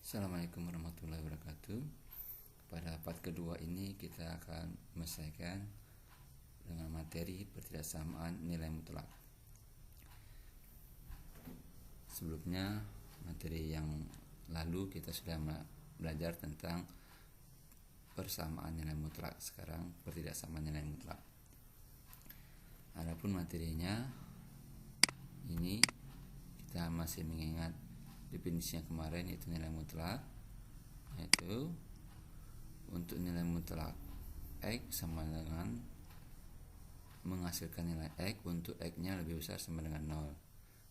Assalamualaikum warahmatullahi wabarakatuh. Pada part kedua ini kita akan menyelesaikan dengan materi pertidaksamaan nilai mutlak. Sebelumnya materi yang lalu kita sudah belajar tentang persamaan nilai mutlak. Sekarang pertidaksamaan nilai mutlak. Adapun materinya ini kita masih mengingat definisinya kemarin, yaitu nilai mutlak, yaitu untuk nilai mutlak X sama dengan menghasilkan nilai X untuk X nya lebih besar sama dengan 0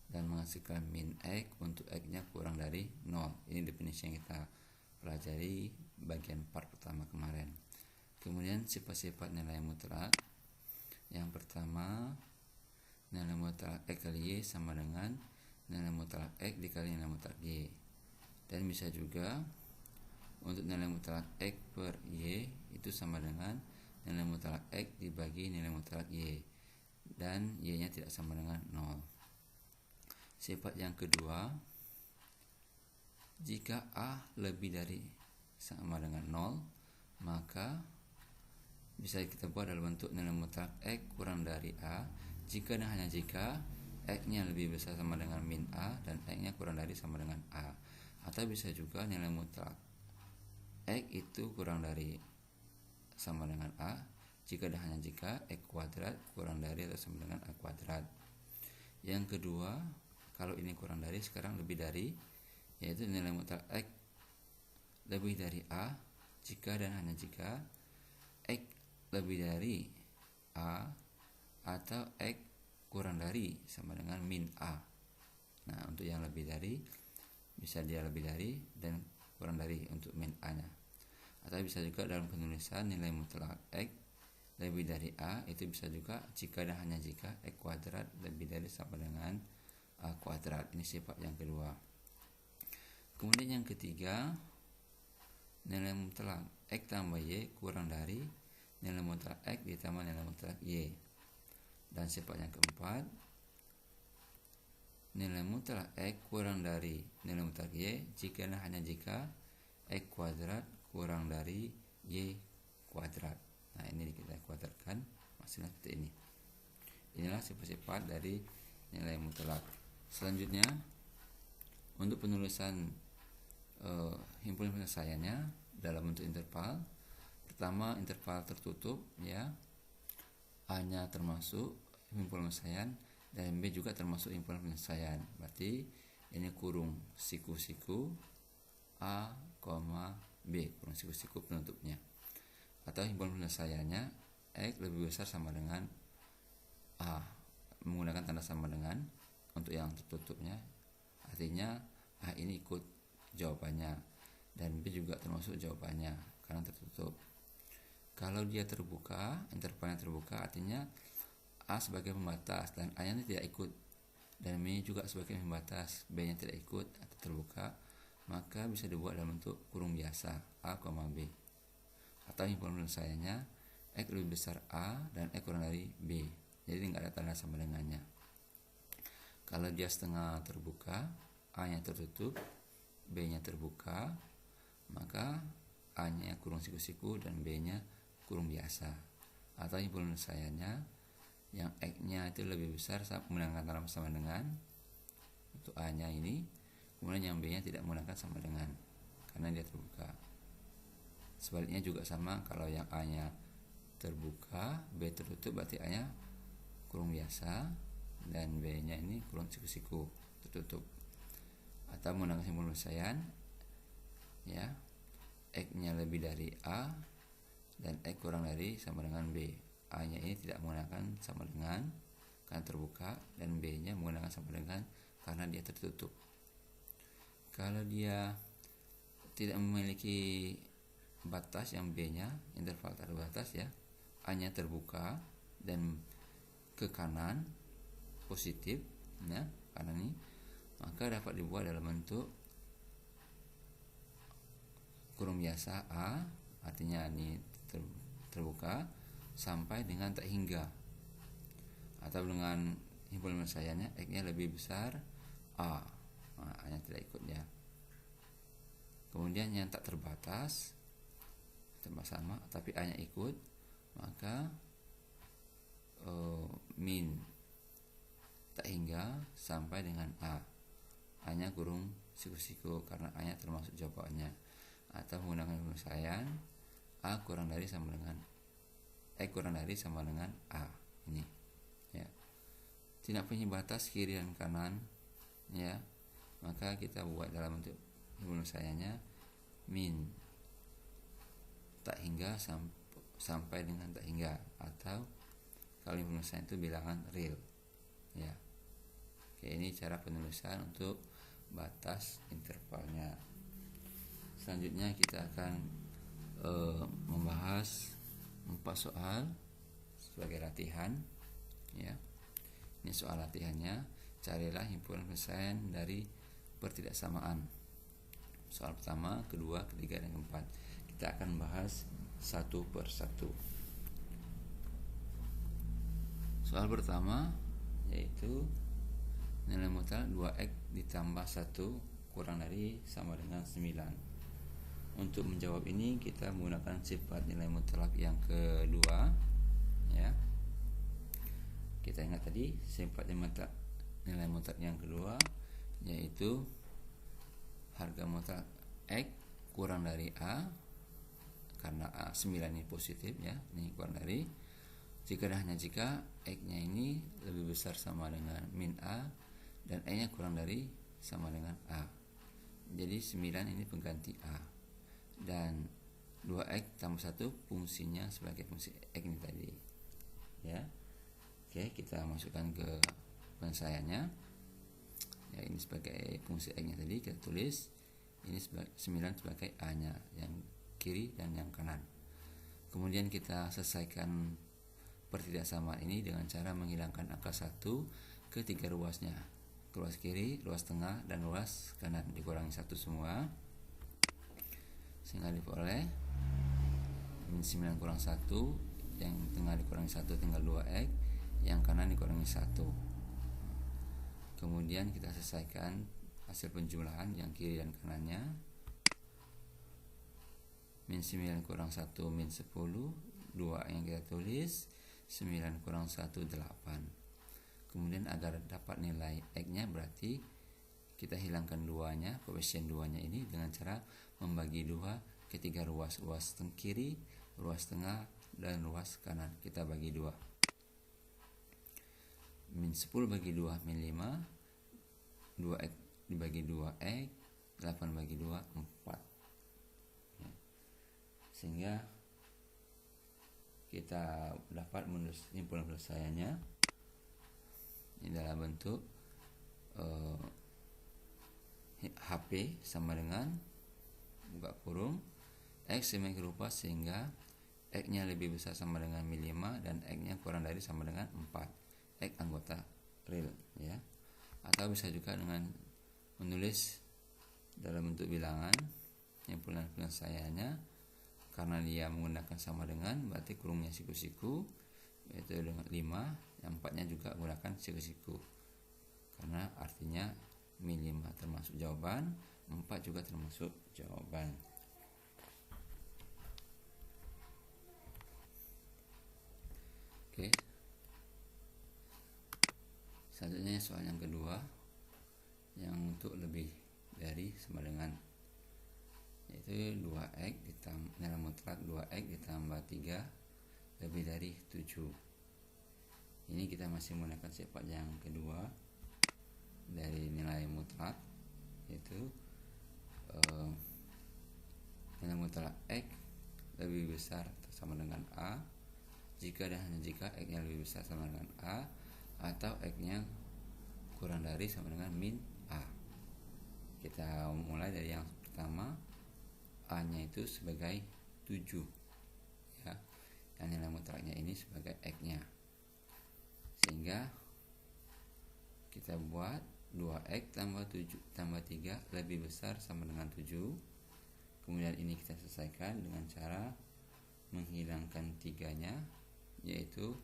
dan menghasilkan min X untuk X nya kurang dari 0. Ini definisi yang kita pelajari bagian part pertama kemarin. Kemudian sifat-sifat nilai mutlak. Yang pertama, nilai mutlak X kali Y sama dengan nilai mutlak X dikali nilai mutlak Y. Dan bisa juga untuk nilai mutlak X per Y itu sama dengan nilai mutlak X dibagi nilai mutlak Y, dan Y nya tidak sama dengan 0. Sifat yang kedua, jika A lebih dari sama dengan 0, maka bisa kita buat dalam bentuk nilai mutlak X kurang dari A jika dan hanya jika X nya lebih besar sama dengan min A dan X nya kurang dari sama dengan A. Atau bisa juga nilai mutlak X itu kurang dari sama dengan A jika dan hanya jika X kuadrat kurang dari atau sama dengan A kuadrat. Yang kedua, kalau ini kurang dari, sekarang lebih dari, yaitu nilai mutlak X lebih dari A jika dan hanya jika X lebih dari A atau X kurang dari sama dengan min A. Nah, untuk yang lebih dari, bisa dia lebih dari dan kurang dari untuk min A nya. Atau bisa juga dalam penulisan nilai mutlak X lebih dari A, itu bisa juga jika dan hanya jika X kuadrat lebih dari sama dengan A kuadrat. Ini sifat yang kedua. Kemudian yang ketiga, nilai mutlak X tambah Y kurang dari nilai mutlak X ditambah nilai mutlak Y. Dan sifat yang keempat, nilai mutlak X kurang dari nilai mutlak Y jika dan hanya jika X kuadrat kurang dari Y kuadrat. Nah, ini kita kuadratkan hasilnya seperti ini. Inilah sifat-sifat dari nilai mutlak. Selanjutnya, untuk penulisan himpunan penyelesaiannya dalam bentuk interval. Pertama, interval tertutup, ya, A-nya termasuk himpunan penyelesaian dan B juga termasuk himpunan penyelesaian. Berarti ini kurung siku-siku A, B, kurung siku-siku penutupnya. Atau himpunan penyelesaiannya X lebih besar sama dengan A, menggunakan tanda sama dengan untuk yang tertutupnya. Artinya A ini ikut jawabannya dan B juga termasuk jawabannya karena tertutup. Kalau dia terbuka, intervalnya terbuka, artinya A sebagai pembatas dan A nya tidak ikut, dan B juga sebagai pembatas, B nya tidak ikut atau terbuka, maka bisa dibuat dalam bentuk kurung biasa A, B. Atau himpunan penyelesaiannya X lebih besar A dan X kurang dari B, jadi tidak ada tanda sama dengannya. Kalau dia setengah terbuka, A nya tertutup, B nya terbuka, maka A nya kurung siku-siku dan B nya kurung biasa. Atau himpunan penyelesaiannya yang X nya itu lebih besar menggunakan tanda sama dengan untuk A nya ini, kemudian yang B nya tidak menggunakan sama dengan karena dia terbuka. Sebaliknya juga sama, kalau yang A nya terbuka, B tertutup, berarti A nya kurung biasa dan B nya ini kurung siku-siku tertutup. Atau menggunakan himpunan penyelesaian, ya, X nya lebih dari A dan X kurang dari sama dengan B. A nya ini tidak menggunakan sama dengan karena terbuka, dan B nya menggunakan sama dengan karena dia tertutup. Kalau dia tidak memiliki batas yang B nya, interval terbatas, ya, A nya terbuka dan ke kanan positif, ya, kanan ini, maka dapat dibuat dalam bentuk kurung biasa A, artinya ini terbuka sampai dengan tak hingga. Atau dengan himpunan penyelesaiannya X nya lebih besar A, A nya tidak ikut, ya. Kemudian yang tak terbatas sama tapi A-nya ikut, maka min tak hingga sampai dengan A-nya kurung siku-siku karena A-nya termasuk jawabannya. Atau menggunakan penyelesaian A kurang dari sama dengan kurang dari sama dengan A ini ya. Tidak punya batas kiri dan kanan ya, maka kita buat dalam bentuk penyelesaiannya min tak hingga sampai dengan tak hingga, atau kalau penulisan itu bilangan real ya. Oke, ini cara penulisan untuk batas intervalnya. Selanjutnya kita akan membahas 4 soal sebagai latihan ya. Ini soal latihannya, carilah himpunan penyelesaian dari pertidaksamaan. Soal pertama, kedua, ketiga, dan keempat. Kita akan bahas satu per satu. Soal pertama yaitu nilai mutlak 2x ditambah 1 kurang dari sama dengan 9. Untuk menjawab ini kita menggunakan sifat nilai mutlak yang kedua ya. Kita ingat tadi sifat nilai mutlak yang kedua yaitu harga mutlak x kurang dari A, karena A 9 ini positif ya, ini kurang dari, jika dan hanya jika x-nya ini lebih besar sama dengan min A dan e-nya kurang dari sama dengan A. Jadi 9 ini pengganti A, dan 2x tambah 1 fungsinya sebagai fungsi x ini tadi ya. Oke, kita masukkan ke penyelesaiannya ya. Ini sebagai fungsi x nya tadi kita tulis, ini 9 sebagai A nya yang kiri dan yang kanan. Kemudian kita selesaikan pertidaksamaan ini dengan cara menghilangkan angka 1 ke 3 ruasnya, ruas kiri, ruas tengah, dan ruas kanan, dikurangi 1 semua, sehingga diperoleh min 9 kurang 1, yang tengah dikurangi 1 tinggal 2x, yang kanan dikurangi 1. Kemudian kita selesaikan hasil penjumlahan yang kiri dan kanannya. Min 9 kurang 1 min 10, 2 yang kita tulis, 9 kurang 1 8. Kemudian agar dapat nilai x-nya berarti kita hilangkan 2-nya, koefisien 2-nya ini dengan cara membagi 2 ke 3 ruas, ruas kiri, ruas tengah, dan ruas kanan. Kita bagi 2. Min 10 bagi 2 min 5, 2x dibagi 2x, 8 bagi 2 4. Sehingga kita dapat menulis himpunan penyelesaiannya ini dalam bentuk HP sama dengan buka kurung x semikian rupa sehingga x nya lebih besar sama dengan min 5 dan x nya kurang dari sama dengan 4, x anggota real ya. Atau bisa juga dengan menulis dalam bentuk bilangan himpunan penyelesaiannya. Karena dia menggunakan sama dengan, berarti kurungnya siku-siku, yaitu dengan 5, yang 4-nya juga menggunakan siku-siku. Karena artinya min 5 termasuk jawaban, 4 juga termasuk jawaban. Oke. Selanjutnya soal yang kedua, yang untuk lebih dari sama dengan, yaitu 2x nilai mutlak 2x ditambah 3 lebih dari 7. Ini kita masih menggunakan sifat yang kedua dari nilai mutlak, yaitu nilai mutlak x lebih besar atau sama dengan A jika dan hanya jika x nya lebih besar sama dengan A atau x nya kurang dari sama dengan min A. Kita mulai dari yang pertama, A nya itu sebagai 7 ya, dan nilai mutlaknya ini sebagai x nya, sehingga kita buat 2x tambah 7 tambah 3 lebih besar sama dengan 7. Kemudian ini kita selesaikan dengan cara menghilangkan 3-nya, yaitu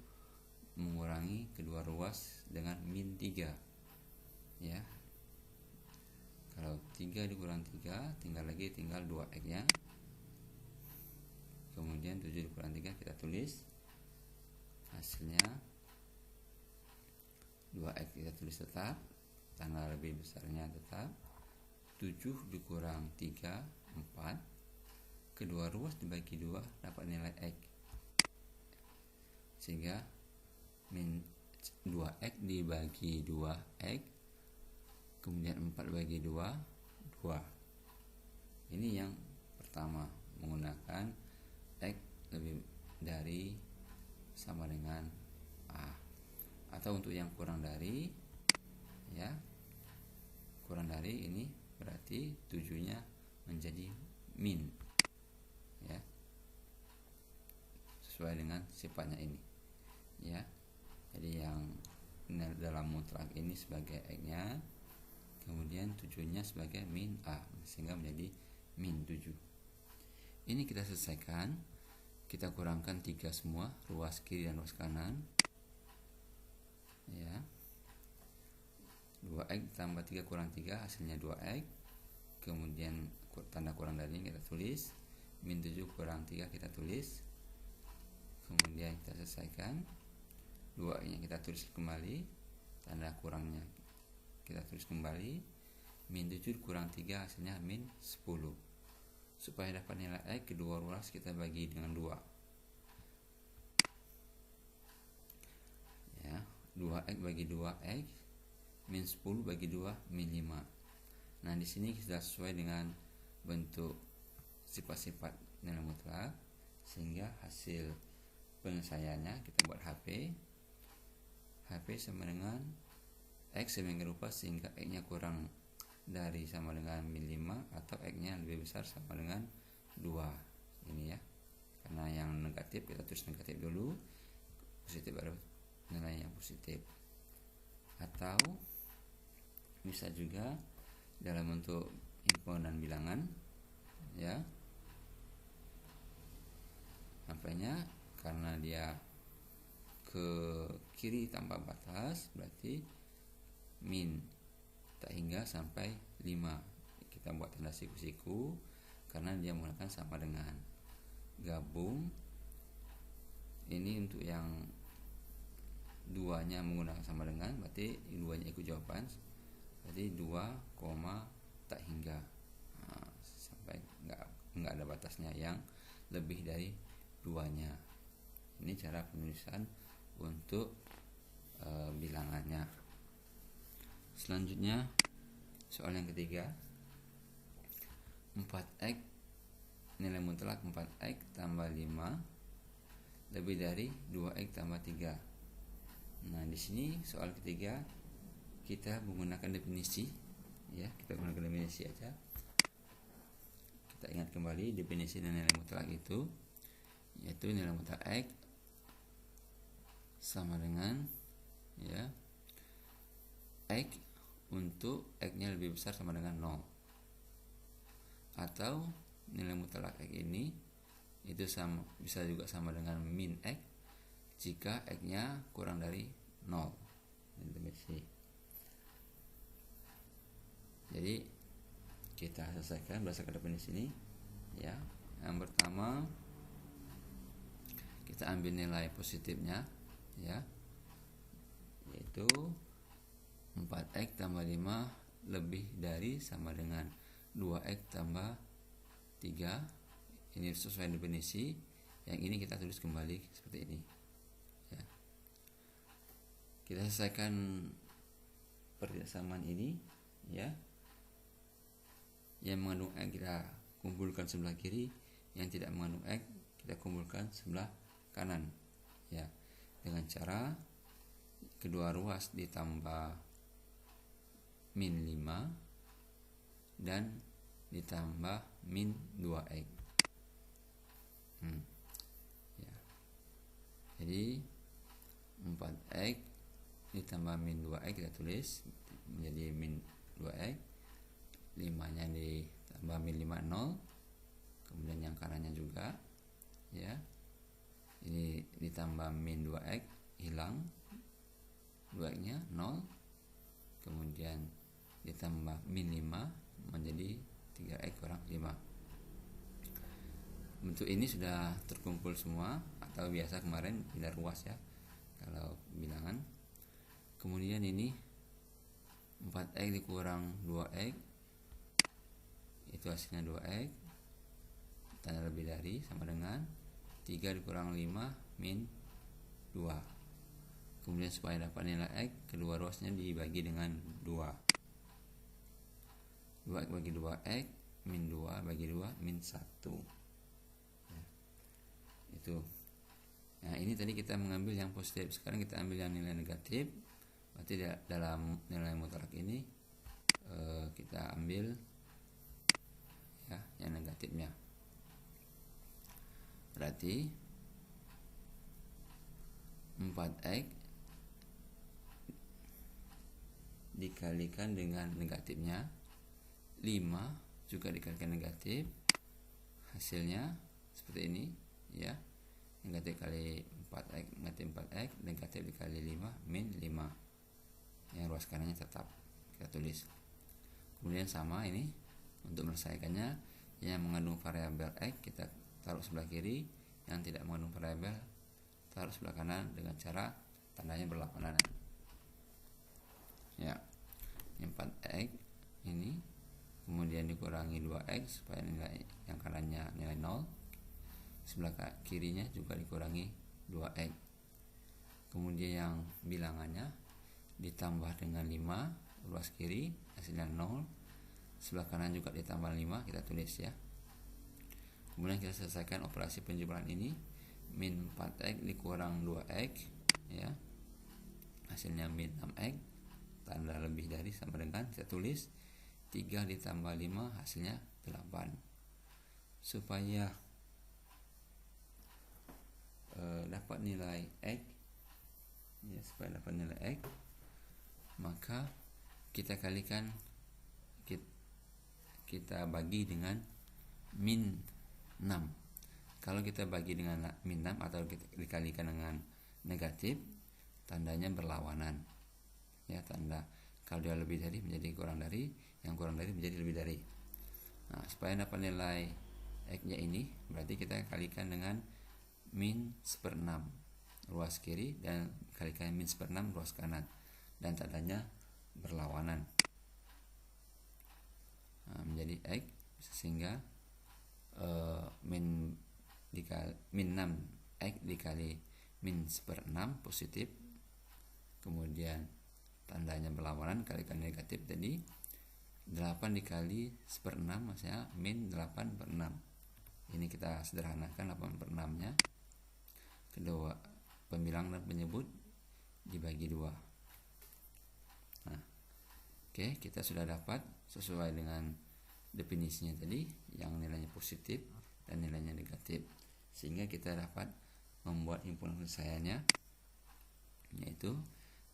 mengurangi kedua ruas dengan min 3 ya. Kalau 3 dikurang 3 tinggal 2 X nya. Kemudian 7 dikurang 3 kita tulis, hasilnya 2X kita tulis tetap, tanggal lebih besarnya tetap. 7 dikurang 3 4, kedua ruas dibagi 2 dapat nilai X, sehingga min 2X dibagi 2X, kemudian 4 bagi 2 2. Ini yang pertama, menggunakan X lebih dari sama dengan A. Atau untuk yang kurang dari, ya, kurang dari ini berarti 7-nya menjadi min, ya, sesuai dengan sifatnya ini, ya. Jadi yang dalam mutlak ini sebagai X-nya, kemudian 7-nya sebagai min A, sehingga menjadi min 7. Ini kita selesaikan, kita kurangkan 3 semua, ruas kiri dan ruas kanan, ya. 2X tambah 3 kurang 3 hasilnya 2X. Kemudian tanda kurang dari ini kita tulis, min 7 kurang 3 kita tulis. Kemudian kita selesaikan, 2X nya kita tulis kembali, tanda kurangnya kita tulis kembali, min 7 kurang 3 hasilnya min 10. Supaya dapat nilai X, kedua ruas kita bagi dengan 2, ya. 2X bagi 2X, min 10 bagi 2 min 5. Nah, di sini sudah sesuai dengan bentuk sifat-sifat nilai mutlak, sehingga hasil penyelesaiannya kita buat HP sama dengan X sebagai rupa, sehingga X nya kurang dari sama dengan min 5 atau X nya lebih besar sama dengan 2. Ini, ya, karena yang negatif kita tulis negatif dulu, positif baru nilai yang positif. Atau bisa juga dalam bentuk himpunan bilangan, ya. Nampaknya karena dia ke kiri tanpa batas, berarti min tak hingga sampai 5. Kita buat tanda siku-siku karena dia menggunakan sama dengan. Gabung ini untuk yang 2-nya menggunakan sama dengan, berarti 2-nya ikut jawaban, berarti 2, tak hingga. Nah, sampai enggak ada batasnya yang lebih dari 2-nya. Ini cara penulisan untuk bilangannya. Selanjutnya soal yang ketiga, 4X, nilai mutlak 4X tambah 5 lebih dari 2X tambah 3. Nah, di sini soal ketiga kita menggunakan definisi, ya, kita menggunakan definisi aja. Kita ingat kembali definisi nilai mutlak itu, yaitu nilai mutlak X sama dengan, ya, X untuk X-nya lebih besar sama dengan 0. Atau nilai mutlak X ini itu sama, bisa juga sama dengan min X jika X-nya kurang dari 0. Jadi kita selesaikan berdasarkan definisi ini, ya. Yang pertama kita ambil nilai positifnya, ya, yaitu 4X tambah 5 lebih dari sama dengan 2X tambah 3. Ini sesuai definisi. Yang ini kita tulis kembali seperti ini, ya. Kita selesaikan persamaan ini, ya. Yang mengandung X kita kumpulkan sebelah kiri, yang tidak mengandung X kita kumpulkan sebelah kanan, ya, dengan cara kedua ruas ditambah min 5 dan ditambah min 2X. Ya. Jadi 4X ditambah min 2X kita tulis menjadi min 2X, 5-nya ditambah min 5 0, kemudian yang kanannya juga, ya, ini ditambah min 2X hilang, 2X nya 0, kemudian ditambah min 5 menjadi 3x kurang 5. Bentuk ini sudah terkumpul semua, atau biasa kemarin bilar ruas ya kalau bilangan. Kemudian ini 4x dikurang 2x, itu hasilnya 2x, tanda lebih dari sama dengan 3 dikurang 5 min 2. Kemudian supaya dapat nilai x, kedua ruasnya dibagi dengan 2. 2x bagi 2x min 2 bagi 2 min 1 ya, itu. Nah ini tadi kita mengambil yang positif, sekarang kita ambil yang nilai negatif. Berarti dalam nilai mutlak ini kita ambil ya yang negatifnya. Berarti 4x dikalikan dengan negatifnya 5 juga dikalikan negatif, hasilnya seperti ini ya. Negatif kali 4x negatif 4x, negatif dikali 5 min 5. Yang ruas kanannya tetap kita tulis. Kemudian sama ini untuk menyelesaikannya, yang mengandung variabel x kita taruh sebelah kiri, yang tidak mengandung variabel taruh sebelah kanan dengan cara tandanya berlawanan. Ya, 4x ini kemudian dikurangi 2x supaya nilai yang kanannya nilai 0, sebelah kirinya juga dikurangi 2x. Kemudian yang bilangannya ditambah dengan 5 ruas kiri, hasilnya 0, sebelah kanan juga ditambah 5, kita tulis ya. Kemudian kita selesaikan operasi penjumlahan ini, min 4x dikurang 2x ya, hasilnya min 6x, tanda lebih dari sama dengan kita tulis 3 ditambah 5 hasilnya 8. Supaya dapat nilai x ya, supaya dapat nilai x maka kita kalikan, kita bagi dengan min 6. Kalau kita bagi dengan min 6 atau kita dikalikan dengan negatif, tandanya berlawanan ya, tanda kalau dia lebih dari menjadi kurang dari, yang kurang dari menjadi lebih dari. Nah, supaya dapat nilai x-nya ini berarti kita kalikan dengan min 1/6 ruas kiri dan kalikan min 1/6 ruas kanan, dan tandanya berlawanan. Nah, menjadi x, sehingga min 6 x dikali min 1/6 positif, kemudian tandanya berlawanan, kalikan negatif tadi 8 dikali 1/6 maksudnya min 8/6. Ini kita sederhanakan 8/6 nya, kedua pembilang dan penyebut dibagi 2. Nah, oke, kita sudah dapat sesuai dengan definisinya tadi, yang nilainya positif dan nilainya negatif, sehingga kita dapat membuat himpunan penyelesaiannya, yaitu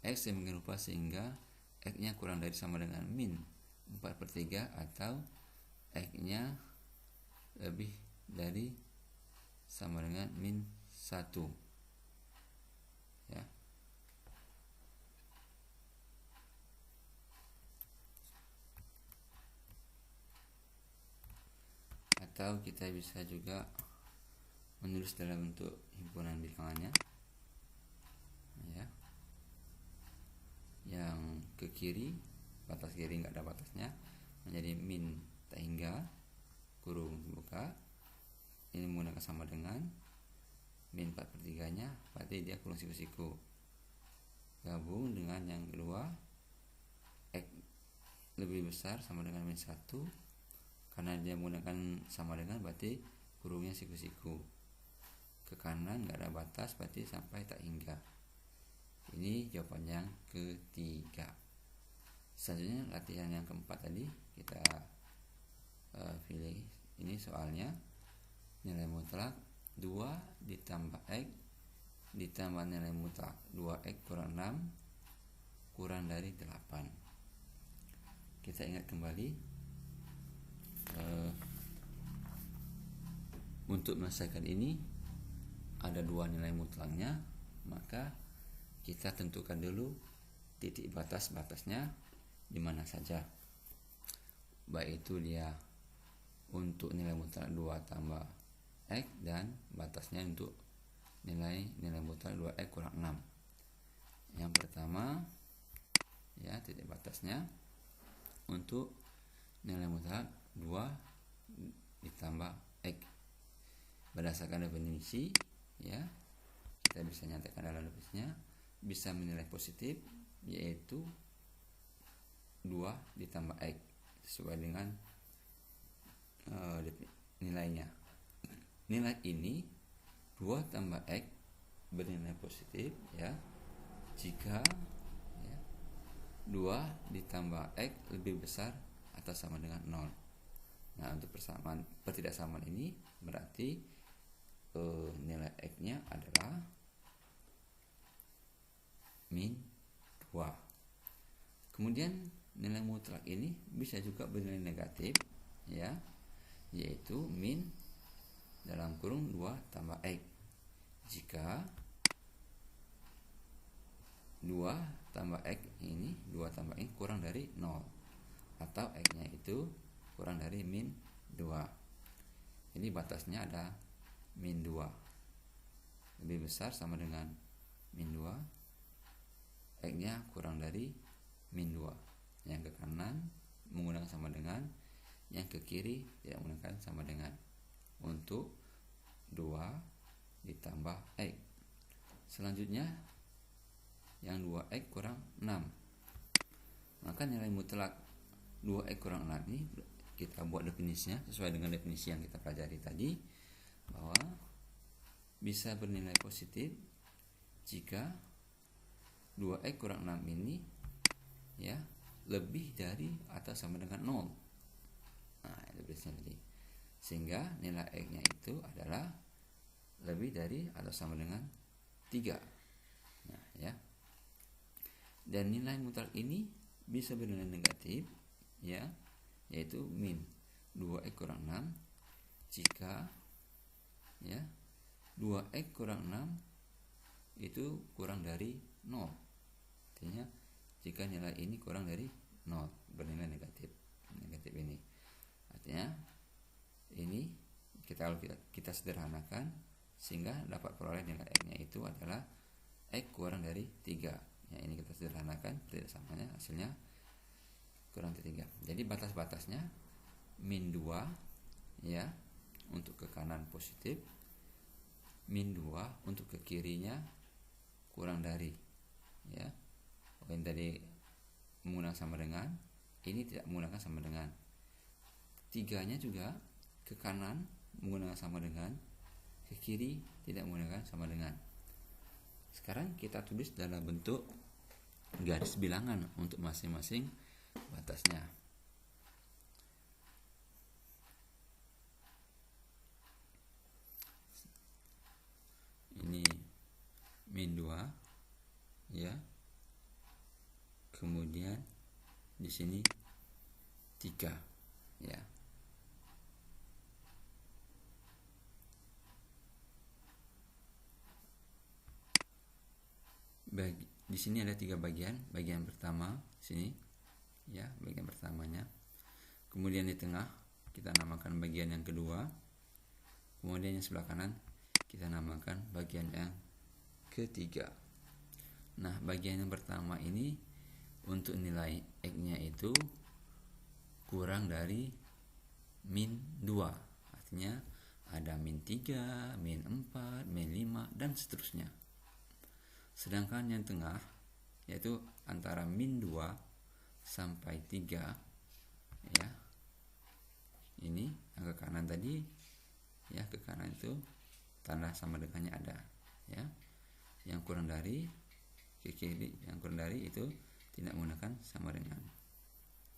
x demikian rupa sehingga x-nya kurang dari sama dengan min 4/3 atau x-nya lebih dari sama dengan min 1 ya. Atau kita bisa juga menulis dalam bentuk himpunan bilangannya ya. Yang ke kiri, batas kiri nggak ada batasnya, menjadi min tak hingga kurung buka, ini menggunakan sama dengan min 4/3 nya, berarti dia kurung siku-siku, gabung dengan yang kedua x lebih besar sama dengan min 1, karena dia menggunakan sama dengan berarti kurungnya siku-siku, ke kanan nggak ada batas berarti sampai tak hingga. Ini jawaban yang ketiga. Selanjutnya latihan yang keempat tadi kita pilih. Ini soalnya nilai mutlak 2 ditambah x ditambah nilai mutlak 2x kurang 6 kurang dari 8. Kita ingat kembali, untuk menyelesaikan ini ada 2 nilai mutlaknya, maka kita tentukan dulu titik batas-batasnya di mana saja. baik itu dia untuk nilai mutlak 2 tambah X dan batasnya untuk nilai mutlak 2X kurang 6. Yang pertama ya, titik batasnya untuk nilai mutlak 2 ditambah X. Berdasarkan definisi ya, kita bisa nyatakan dalam definisinya bisa menilai positif, yaitu 2 ditambah X sesuai dengan nilainya. Nilai ini 2 tambah X bernilai positif ya jika ya, 2 ditambah X lebih besar atau sama dengan 0. Nah, untuk pertidaksamaan ini berarti nilai X-nya adalah min 2. Kemudian nilai mutlak ini bisa juga bernilai negatif ya, yaitu min dalam kurung 2 tambah X jika 2 tambah X ini 2 tambah X kurang dari 0 atau X-nya itu kurang dari min 2. Ini batasnya ada min 2, lebih besar sama dengan min 2, X-nya kurang dari min 2. Yang ke kanan menggunakan sama dengan, yang ke kiri tidak menggunakan sama dengan. Untuk 2 ditambah X. Selanjutnya yang 2X kurang 6. Maka nilai mutlak 2X kurang 6 ini kita buat definisinya sesuai dengan definisi yang kita pelajari tadi, bahwa bisa bernilai positif jika 2X kurang 6 ini ya lebih dari atau sama dengan 0. Nah, itu definisinya tadi. Sehingga nilai X-nya itu adalah lebih dari atau sama dengan 3. Nah, ya. Dan nilai mutlak ini bisa bernilai negatif ya, yaitu min 2X kurang 6 jika ya 2X kurang 6 itu kurang dari 0. Artinya jika nilai ini kurang dari 0, bernilai negatif ini. Artinya ini kita sederhanakan sehingga dapat peroleh nilai X-nya itu adalah X kurang dari 3. Ya, ini kita sederhanakan pertidaksamanya, hasilnya kurang dari 3. Jadi batas-batasnya min 2 ya untuk ke kanan positif, min 2 untuk ke kirinya kurang dari ya. Yang tadi menggunakan sama dengan, ini tidak menggunakan sama dengan. 3-nya juga ke kanan menggunakan sama dengan, ke kiri tidak menggunakan sama dengan. Sekarang kita tulis dalam bentuk garis bilangan untuk masing-masing batasnya. Ini min 2 ya. Kemudian di sini 3 ya. Di sini ada 3 bagian. Bagian pertama sini ya, bagian pertamanya. Kemudian di tengah kita namakan bagian yang kedua. Kemudian yang sebelah kanan kita namakan bagian yang ketiga. Nah, bagian yang pertama ini untuk nilai X-nya itu kurang dari min 2. Artinya ada min 3, min 4, min 5 dan seterusnya. Sedangkan yang tengah yaitu antara min 2 sampai 3 ya. Ini yang ke kanan tadi ya, ke kanan itu tanda sama dengannya ada ya. Yang kurang dari ke kiri, yang kurang dari itu tidak menggunakan sama dengan.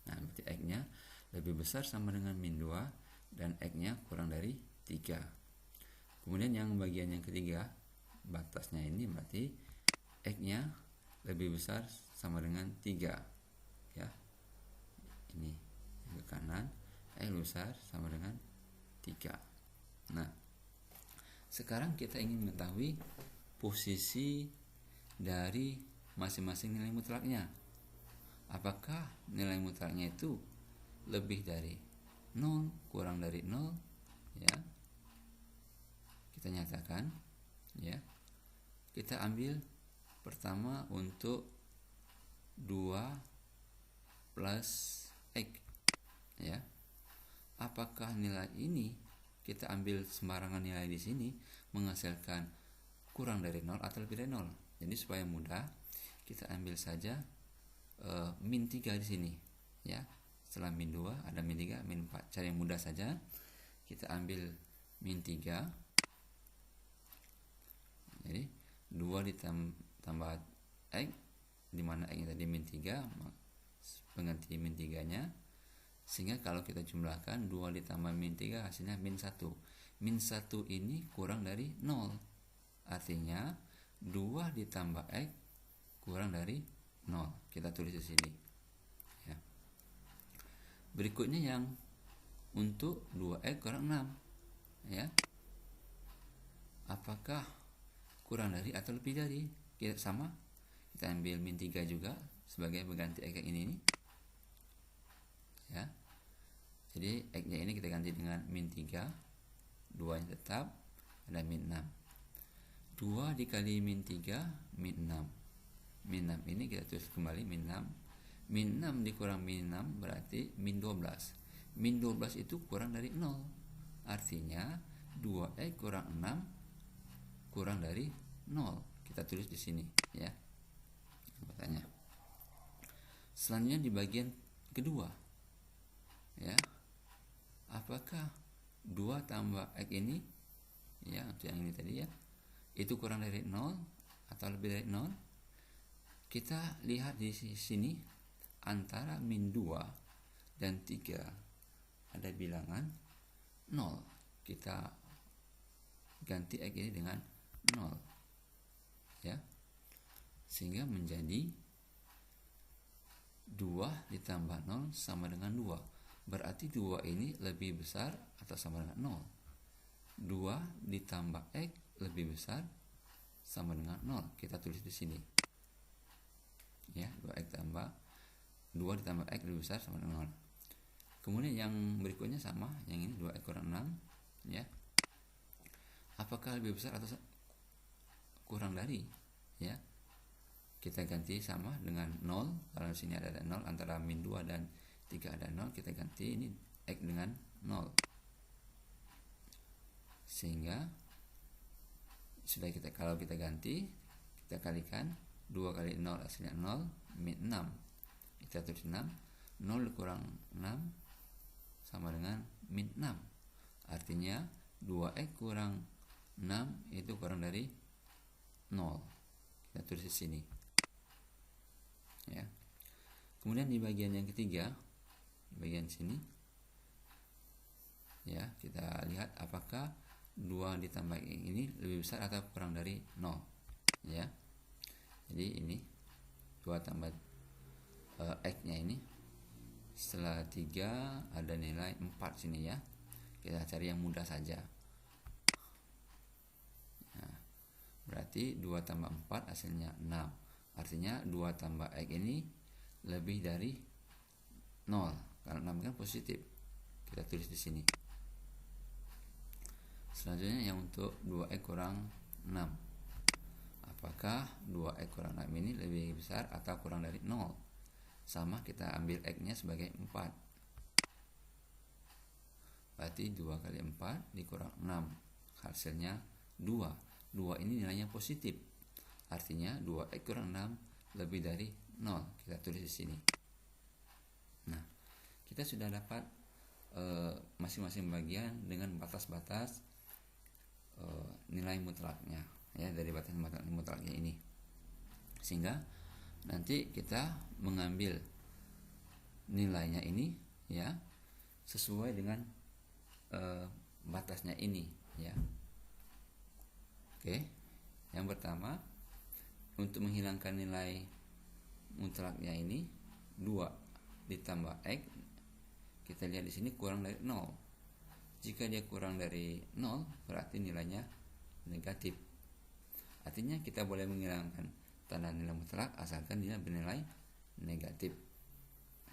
Nah, berarti X-nya lebih besar sama dengan min 2 dan X-nya kurang dari 3. Kemudian yang bagian yang ketiga, batasnya ini berarti X-nya lebih besar sama dengan 3 ya. Ini yang ke kanan, X lebih besar sama dengan 3. Nah, sekarang kita ingin mengetahui posisi dari masing-masing nilai mutlaknya. Apakah nilai mutlaknya itu lebih dari 0 kurang dari 0, ya. Kita nyatakan, ya. Kita ambil pertama untuk 2 plus X, ya. Apakah nilai ini kita ambil sembarangan nilai di sini menghasilkan kurang dari 0 atau lebih dari 0? Jadi supaya mudah, kita ambil saja min 3 di sini, ya. Setelah min 2 ada min 3, min 4. Cara yang mudah saja, kita ambil min 3. Jadi 2 ditambah X, dimana X tadi min 3, pengganti min 3-nya. Sehingga kalau kita jumlahkan 2 ditambah min 3 hasilnya min 1. Min 1 ini kurang dari 0. Artinya 2 ditambah X kurang dari 0. Kita tulis di sini. Ya. Berikutnya yang untuk 2X kurang 6. Ya. Apakah kurang dari atau lebih dari? Kita sama. Kita ambil min 3 juga sebagai pengganti X ini. Ya. Jadi X-nya ini kita ganti dengan min 3. 2-nya tetap, ada min 6. 2 dikali min 3, min 6. Min 6 ini kita tulis kembali min 6. Min 6 dikurang min 6 berarti min 12. Min 12 itu kurang dari 0. Artinya 2X kurang 6 kurang dari 0. Kita tulis di sini, ya. Pertanyaan. Selanjutnya di bagian kedua, ya. Apakah 2 tambah X ini, ya, untuk yang ini tadi, ya, itu kurang dari 0 atau lebih dari 0? Kita lihat di sini antara min 2 dan 3 ada bilangan 0. Kita ganti X ini dengan 0, ya. Sehingga menjadi 2 ditambah 0 sama dengan 2. Berarti 2 ini lebih besar atau sama dengan 0. 2 ditambah X lebih besar sama dengan 0. Kita tulis di sini. Ya, 2 ditambah X lebih besar sama dengan 0. Kemudian yang berikutnya sama, yang ini 2X kurang 6, ya. Apakah lebih besar atau kurang dari, ya? Kita ganti sama dengan 0. Kalau di sini ada 0, antara min 2 dan 3 ada 0, kita ganti ini X dengan 0. Sehingga kalau kita ganti, kita kalikan 2 kali 0 hasilnya 0, min 6. Kita tulis 6. 0 dikurang 6 sama dengan min 6. Artinya 2X kurang 6 itu kurang dari 0. Kita tulis di sini. Ya. Kemudian di bagian yang ketiga, di bagian sini, ya, kita lihat apakah 2 ditambah X ini lebih besar atau kurang dari 0, ya. Jadi ini 2 tambah X-nya ini, setelah 3 ada nilai 4 sini, ya. Kita cari yang mudah saja. Nah, berarti 2 tambah 4 hasilnya 6. Artinya 2 tambah X ini lebih dari 0. Karena 6 kan positif. Kita tulis di sini. Selanjutnya yang untuk 2X kurang 6. Apakah 2X kurang 6 ini lebih besar atau kurang dari 0? Sama, kita ambil X-nya sebagai 4. Berarti 2 kali 4 dikurang 6. Hasilnya 2. 2 ini nilainya positif. Artinya 2X kurang 6 lebih dari 0. Kita tulis di sini. Nah, kita sudah dapat masing-masing bagian dengan batas-batas nilai mutlaknya, ya, dari batas mutlaknya ini. Sehingga nanti kita mengambil nilainya ini, ya, sesuai dengan batasnya ini, ya. Oke. Yang pertama, untuk menghilangkan nilai mutlaknya ini, 2 ditambah X, kita lihat di sini kurang dari 0. Jika dia kurang dari 0, berarti nilainya negatif. Artinya kita boleh menghilangkan tanda nilai mutlak asalkan dia bernilai negatif,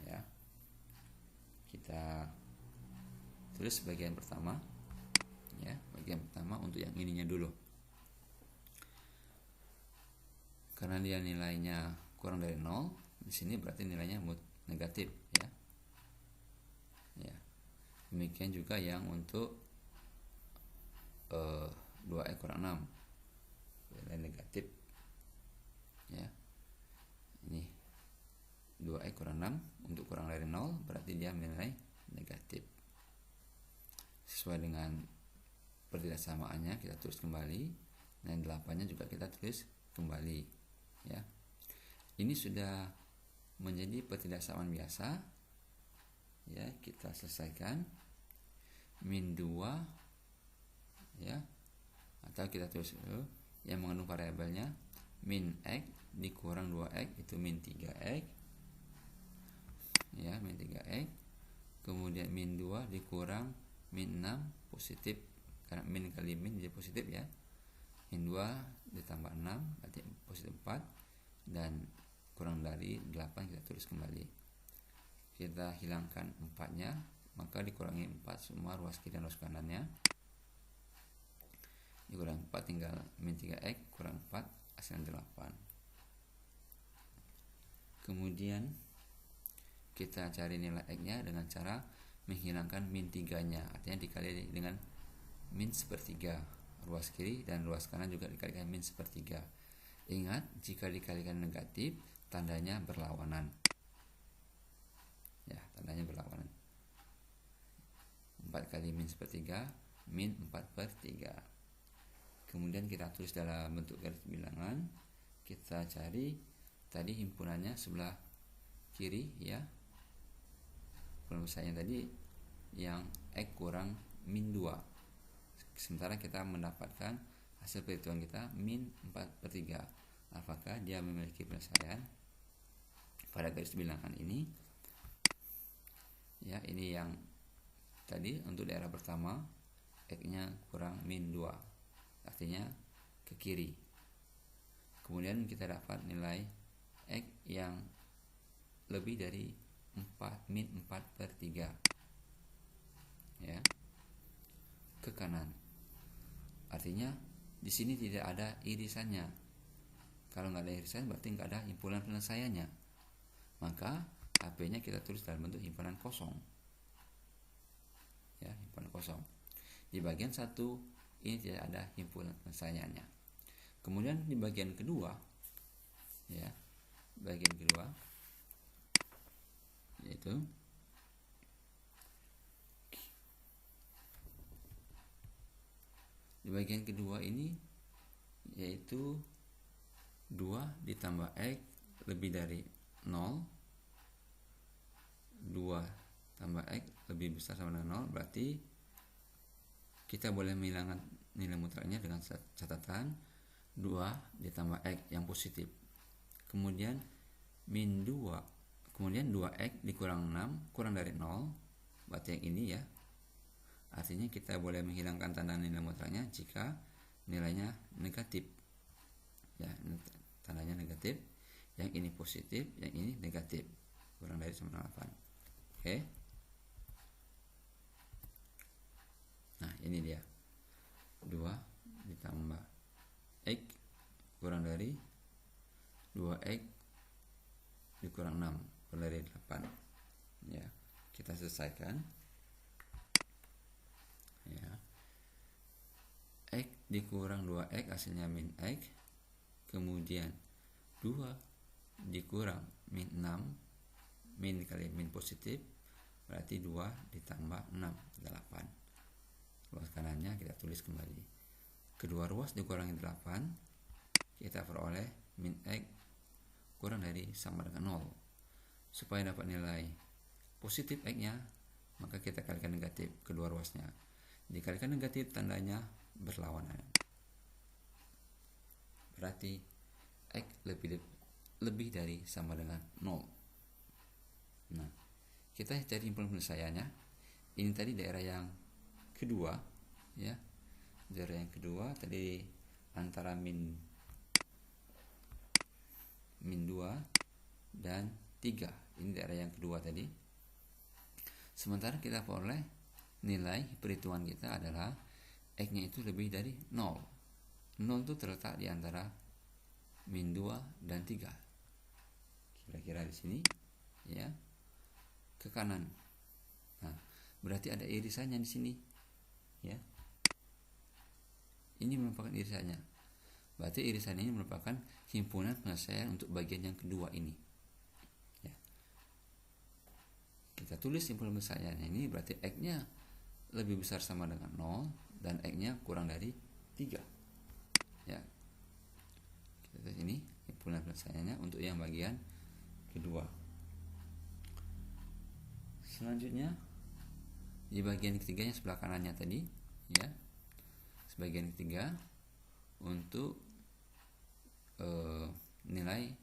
ya. Kita tulis bagian pertama, ya, bagian pertama untuk yang ininya dulu. Karena dia nilainya kurang dari 0, di sini berarti nilainya negatif, ya. Ya. Demikian juga yang untuk 2x kurang 6, nilai negatif, ya. Ini 2x kurang 6 untuk kurang dari 0 berarti dia nilai negatif. Sesuai dengan pertidaksamaannya kita tulis kembali, dan 8-nya juga kita tulis kembali, ya. Ini sudah menjadi pertidaksamaan biasa, ya. Kita selesaikan min 2, ya, atau kita tulis yang mengandung variabelnya min x dikurang 2x itu min 3x, ya, min 3x. Kemudian min 2 dikurang min 6 positif, karena min kali min jadi positif, ya. Min 2 ditambah 6 berarti positif 4, dan kurang dari 8 kita tulis kembali. Kita hilangkan 4-nya, maka dikurangi 4 semua ruas kiri dan ruas kanannya. Dikurang 4 tinggal min 3x kurang 4 hasilnya 8. Kemudian kita cari nilai x-nya dengan cara menghilangkan min 3-nya, artinya dikali dengan min sepertiga. Ruas kiri dan ruas kanan juga dikalikan min sepertiga. Ingat, jika dikalikan negatif tandanya berlawanan, ya, tandanya berlawanan. 4 kali min sepertiga min 4/3. Kemudian kita tulis dalam bentuk garis bilangan. Kita cari tadi himpunannya sebelah kiri, ya. Penulisannya tadi yang x kurang min 2. Sementara kita mendapatkan hasil perhitungan kita min 4/3. Apakah dia memiliki penyelesaian pada garis bilangan ini? Ya, ini yang tadi untuk daerah pertama x-nya kurang min 2, artinya ke kiri. Kemudian kita dapat nilai x yang lebih dari 4 min 4/3, ya, ke kanan. Artinya di sini tidak ada irisannya. Kalau nggak ada irisan berarti nggak ada himpunan penyelesaiannya. Maka HP-nya kita tulis dalam bentuk himpunan kosong, ya, himpunan kosong. Di bagian 1 ini tidak ada himpunan penyelesaiannya. Kemudian di bagian kedua, ya, bagian kedua yaitu di bagian kedua ini yaitu 2 ditambah x lebih dari 0, 2 tambah x lebih besar sama dengan 0, berarti kita boleh menghilangkan nilai mutlaknya dengan catatan 2 ditambah x yang positif. Kemudian min 2, kemudian 2x dikurang 6 kurang dari 0, berarti yang ini, ya. Artinya kita boleh menghilangkan tanda nilai mutlaknya jika nilainya negatif, ya, tandanya negatif. Yang ini positif, yang ini negatif, kurang dari sama 8. Oke. Nah, ini dia 2 ditambah x kurang dari 2x dikurang 6 kurang dari 8, ya. Kita selesaikan, ya. X dikurang 2x hasilnya min x. Kemudian 2 dikurang min 6, min kali min positif berarti 2 ditambah 6 8. Ruas kanannya kita tulis kembali. Kedua ruas dikurangi 8, kita peroleh min x kurang dari sama dengan 0. Supaya dapat nilai positif x-nya, maka kita kalikan negatif kedua ruasnya. Dikalikan negatif tandanya berlawanan, berarti x lebih dari sama dengan 0. Nah, kita cari himpunan penyelesaiannya. Ini tadi daerah yang kedua, ya. Daerah yang kedua tadi antara min 2 dan 3. Ini daerah yang kedua tadi. Sementara kita peroleh nilai perhitungan kita adalah X-nya itu lebih dari 0. 0 itu terletak di antara min 2 dan 3. Kira-kira di sini ya, ke kanan. Nah, berarti ada irisannya di sini ya. Ini merupakan irisannya. Berarti irisan ini merupakan himpunan penyelesaian untuk bagian yang kedua ini. Ya. Kita tulis himpunan penyelesaiannya ini berarti X-nya lebih besar sama dengan 0 dan X-nya kurang dari 3. Ya. Kita tulis ini himpunan penyelesaiannya untuk yang bagian kedua. Selanjutnya di bagian ketiganya sebelah kanannya tadi ya. Sebagian ketiga untuk nilai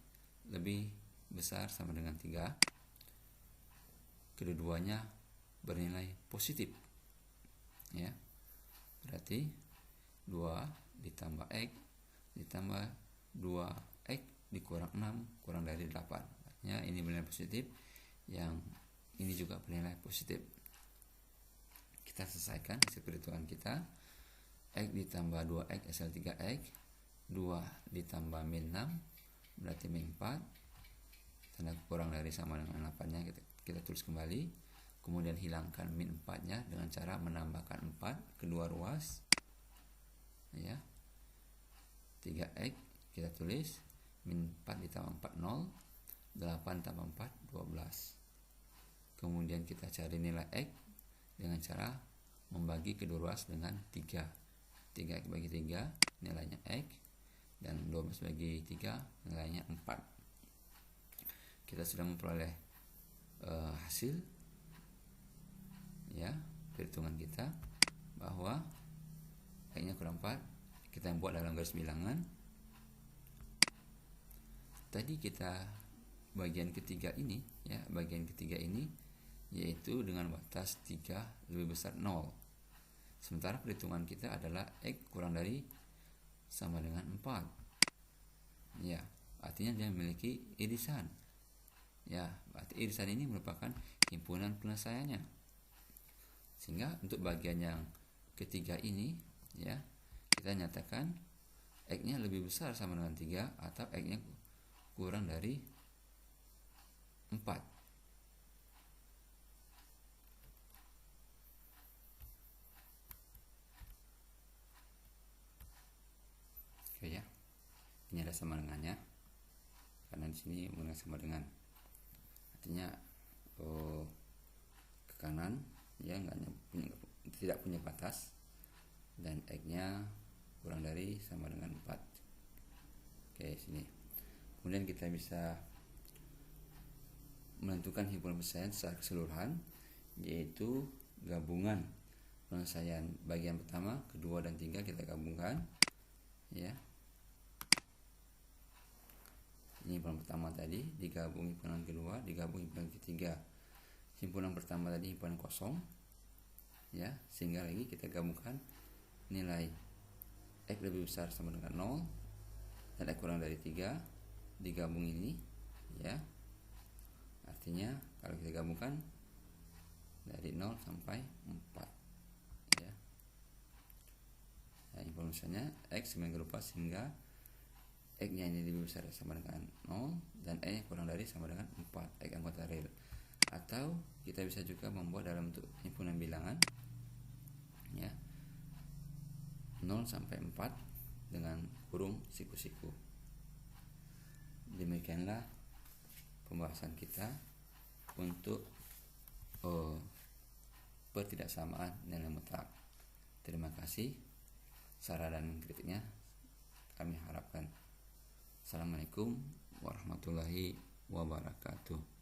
lebih besar sama dengan 3, kedua-duanya bernilai positif ya. Berarti 2 ditambah X ditambah 2X dikurang 6 kurang dari 8. Artinya ini bernilai positif, yang ini juga bernilai positif. Kita selesaikan hasil perhitungan kita. X ditambah 2X hasil 3X, 2 ditambah min 6 berarti min 4, tanda kurang dari sama dengan 8 nya kita tulis kembali, kemudian hilangkan min 4 nya dengan cara menambahkan 4 kedua ruas ya. 3X kita tulis min 4 ditambah 4 0, 8 tambah 4 12. Kemudian kita cari nilai X dengan cara membagi kedua ruas dengan 3. 3X bagi 3 nilainya X, dan 12 bagi 3 nilainya 4. Kita sudah memperoleh hasil ya perhitungan kita bahwa X-nya kurang 4. Kita buat dalam garis bilangan. Tadi kita bagian ketiga ini ya, bagian ketiga ini yaitu dengan batas 3 lebih besar 0. Sementara perhitungan kita adalah X kurang dari sama dengan 4 ya, artinya dia memiliki irisan ya. Berarti irisan ini merupakan himpunan penyelesaiannya, sehingga untuk bagian yang ketiga ini ya, kita nyatakan X-nya lebih besar sama dengan 3 atau X-nya kurang dari 4. Oke ya, ini ada sama dengannya karena di sini menggunakan sama dengan, artinya ke kanan ya tidak punya batas, dan X-nya kurang dari sama dengan 4. Oke, sini. Kemudian kita bisa menentukan himpunan penyelesaian secara keseluruhan, yaitu gabungan penyelesaian bagian pertama, kedua dan 3 kita gabungkan ya. Ini himpunan pertama tadi digabung himpunan kedua, digabung himpunan ketiga. Himpunan pertama tadi himpunan kosong ya, sehingga lagi kita gabungkan nilai X lebih besar sama dengan 0 dan X kurang dari 3 digabung ini ya. Artinya kalau kita gabungkan dari 0 sampai 4 ya. Nah, informasinya X sebagai rupa sehingga X-nya ini lebih besar sama dengan 0 dan E kurang dari sama dengan 4, X anggota real. Atau kita bisa juga membuat dalam bentuk himpunan bilangan ya, 0 sampai 4 dengan kurung siku-siku. Demikianlah pembahasan kita untuk pertidaksamaan nilai mutlak. Terima kasih. Saran dan kritiknya kami harapkan. Assalamualaikum warahmatullahi wabarakatuh.